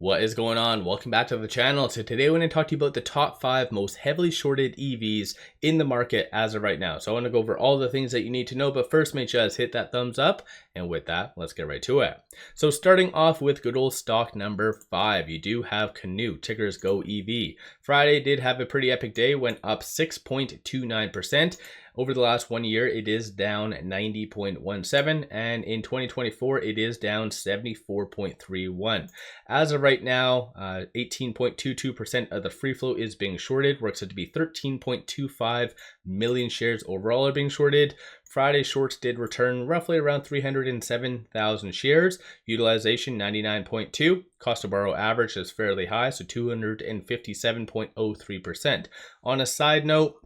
What is going on? Welcome back to the channel. So today I want to talk to you about the top 5 most heavily shorted EVs in the market as of right now. So I want to go over all the things that you need to know, but first make sure to hit that thumbs up. And with that, let's get right to it. So starting off with good old stock number 5, you do have Canoo, tickers GOEV. Friday did have a pretty epic day, went up 6.29%. Over the last 1 year, it is down 90.17, and in 2024, it is down 74.31. As of right now, 18.22% of the free float is being shorted. Works out to be 13.25 million shares overall are being shorted. Friday shorts did return roughly around 307,000 shares. Utilization 99.2. Cost to borrow average is fairly high, so 257.03%. On a side note,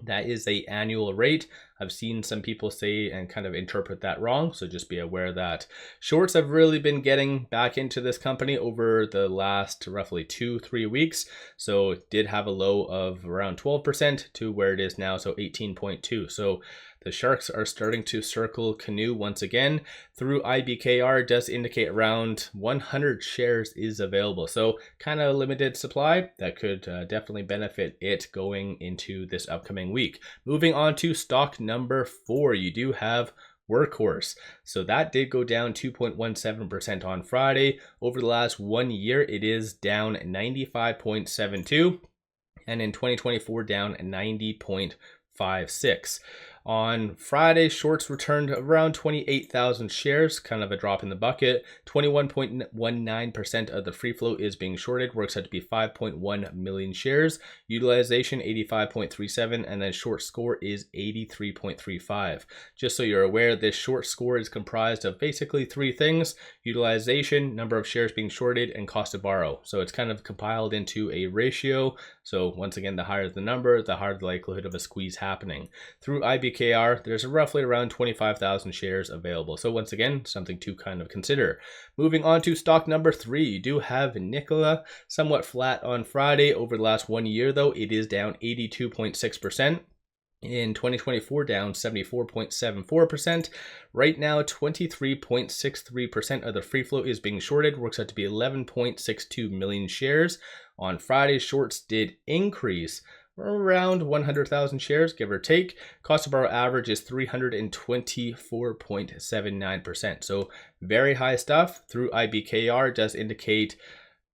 that is the annual rate. I've seen some people say and kind of interpret that wrong, so just be aware that shorts have really been getting back into this company over the last roughly 2-3 weeks. So it did have a low of around 12% to where it is now, so 18.2. So the sharks are starting to circle Canoo once again. Through IBKR does indicate around 100 shares is available. So kind of limited supply that could definitely benefit it going into this upcoming week. Moving on to stock number 4, you do have Workhorse. So that did go down 2.17% on Friday. Over the last 1 year, it is down 95.72. And in 2024, down 90.56. On Friday, shorts returned around 28,000 shares, kind of a drop in the bucket. 21.19% of the free float is being shorted, works out to be 5.1 million shares. Utilization 85.37, and then short score is 83.35. Just so you're aware, this short score is comprised of basically 3 things: utilization, number of shares being shorted, and cost to borrow. So it's kind of compiled into a ratio. So once again, the higher the number, the higher the likelihood of a squeeze happening. Through IBKR, there's roughly around 25,000 shares available. So once again, something to kind of consider. Moving on to stock number 3, you do have NKLA, somewhat flat on Friday. Over the last 1 year though, it is down 82.6%. In 2024, down 74.74%. Right now, 23.63% of the free float is being shorted. Works out to be 11.62 million shares. On Friday, shorts did increase around 100,000 shares, give or take. Cost to borrow average is 324.79%. So very high stuff. Through IBKR does indicate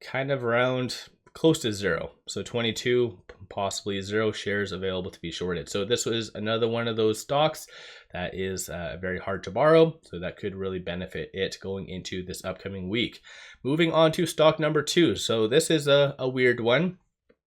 kind of around close to 0. So 22, possibly 0 shares available to be shorted. So this was another one of those stocks that is very hard to borrow. So that could really benefit it going into this upcoming week. Moving on to stock number 2. So this is a weird one.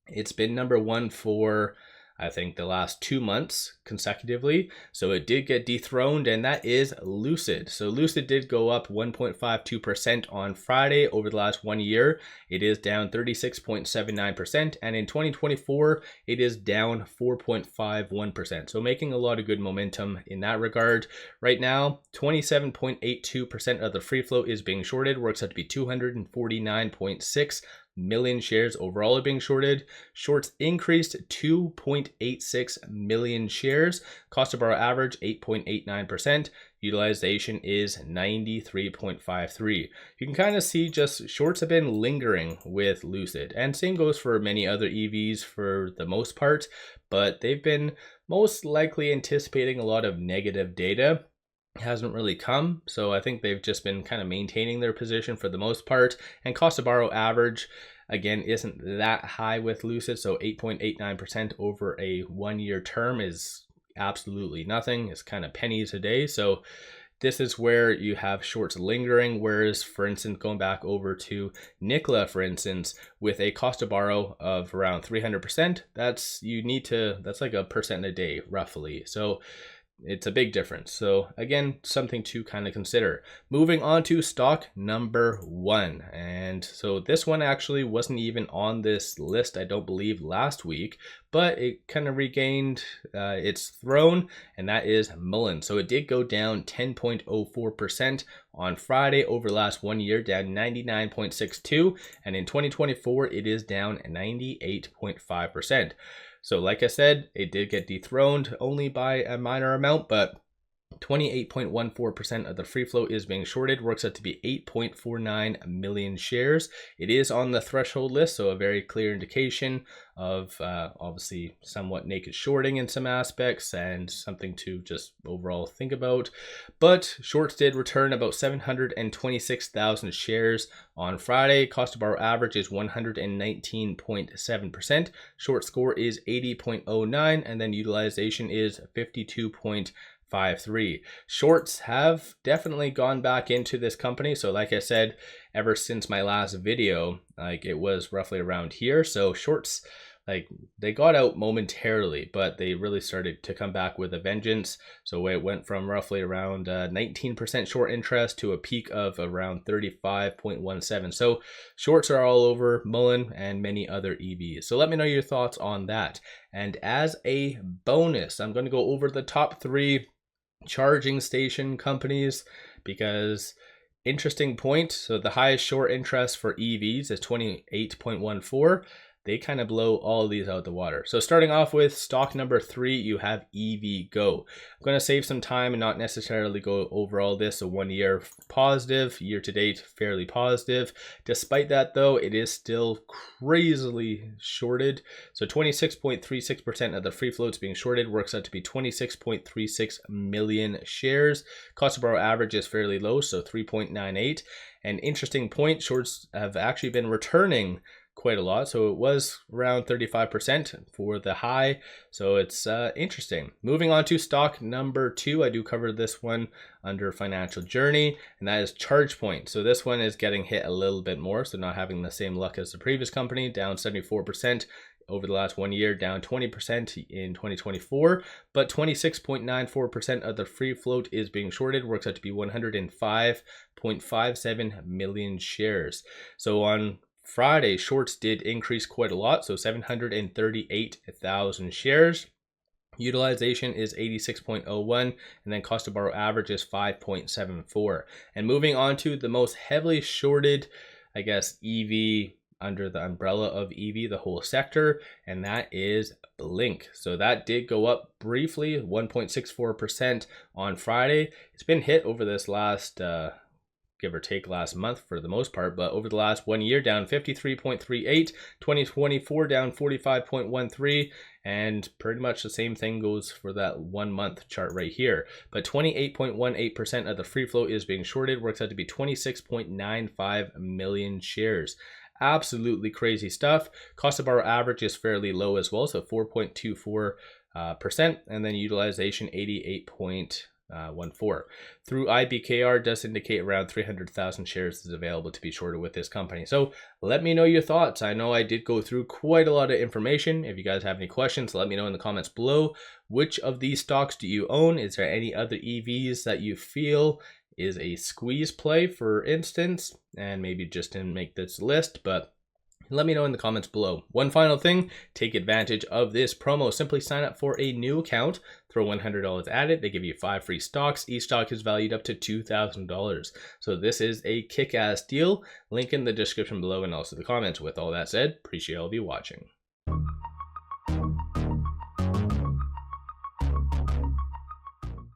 It's been number 1 for, I think, the last 2 months consecutively. So it did get dethroned, and that is Lucid. So Lucid did go up 1.52% on Friday. Over the last 1 year, it is down 36.79%. And in 2024, it is down 4.51%. So making a lot of good momentum in that regard. Right now, 27.82% of the free float is being shorted. Works out to be 249.6 million shares overall are being shorted. Shorts increased 2.86 million shares. Cost to borrow average 8.89%. Utilization is 93.53. You can kind of see just shorts have been lingering with Lucid, and same goes for many other EVs for the most part, but they've been most likely anticipating a lot of negative data. Hasn't really come, so I think they've just been kind of maintaining their position for the most part. And cost to borrow average again isn't that high with Lucid, so 8.89% over a 1 year term is absolutely nothing. It's kind of pennies a day. So this is where you have shorts lingering, whereas, for instance, going back over to NKLA, for instance, with a cost to borrow of around 300%, that's like a percent a day roughly. So it's a big difference. So again, something to kind of consider. Moving on to stock number 1. And so this one actually wasn't even on this list, I don't believe, last week, but it kind of regained its throne, and that is MULN. So it did go down 10.04% on Friday. Over the last 1 year, down 99.62, and in 2024, it is down 98.5%. So like I said, it did get dethroned only by a minor amount, but 28.14% of the free float is being shorted, works out to be 8.49 million shares. It is on the threshold list, so a very clear indication of obviously somewhat naked shorting in some aspects and something to just overall think about. But shorts did return about 726,000 shares on Friday. Cost of borrow average is 119.7%. Short score is 80.09, and then utilization is 52.53. Shorts have definitely gone back into this company. So like I said, ever since my last video, like it was roughly around here. So shorts, like they got out momentarily, but they really started to come back with a vengeance. So it went from roughly around 19% short interest to a peak of around 35.17. So shorts are all over MULN and many other EVs. So let me know your thoughts on that. And as a bonus, I'm going to go over the top 3 charging station companies, because interesting point. So the highest short interest for EVs is 28.14. They kind of blow all of these out the water. So starting off with stock number 3, you have EVGO. I'm going to save some time and not necessarily go over all this. So 1 year positive, year to date fairly positive. Despite that though, it is still crazily shorted. So 26.36% of the free floats being shorted, works out to be 26.36 million shares. Cost of borrow average is fairly low, so 3.98. An interesting point, shorts have actually been returning quite a lot. So it was around 35% for the high. So it's interesting. Moving on to stock number 2. I do cover this one under financial journey, and that is ChargePoint. So this one is getting hit a little bit more. So not having the same luck as the previous company, down 74% over the last 1 year, down 20% in 2024, but 26.94% of the free float is being shorted, works out to be 105.57 million shares. So on Friday, shorts did increase quite a lot, so 738,000 shares. Utilization is 86.01, and then cost of borrow average is 5.74. And moving on to the most heavily shorted, I guess, EV under the umbrella of EV, the whole sector, and that is BLNK. So that did go up briefly, 1.64% on Friday. It's been hit over this last give or take last month for the most part, but over the last 1 year, down 53.38, 2024 down 45.13, and pretty much the same thing goes for that 1 month chart right here. But 28.18% of the free float is being shorted, works out to be 26.95 million shares. Absolutely crazy stuff. Cost of borrow average is fairly low as well, so 4.24%, and then utilization 88.14. Through IBKR does indicate around 300,000 shares is available to be shorted with this company. So let me know your thoughts. I know I did go through quite a lot of information. If you guys have any questions, let me know in the comments below. Which of these stocks do you own? Is there any other EVs that you feel is a squeeze play, for instance? And maybe just didn't make this list, but let me know in the comments below. One final thing, take advantage of this promo. Simply sign up for a new account, throw $100 at it. They give you 5 free stocks. Each stock is valued up to $2,000. So this is a kick-ass deal. Link in the description below and also the comments. With all that said, appreciate all of you watching.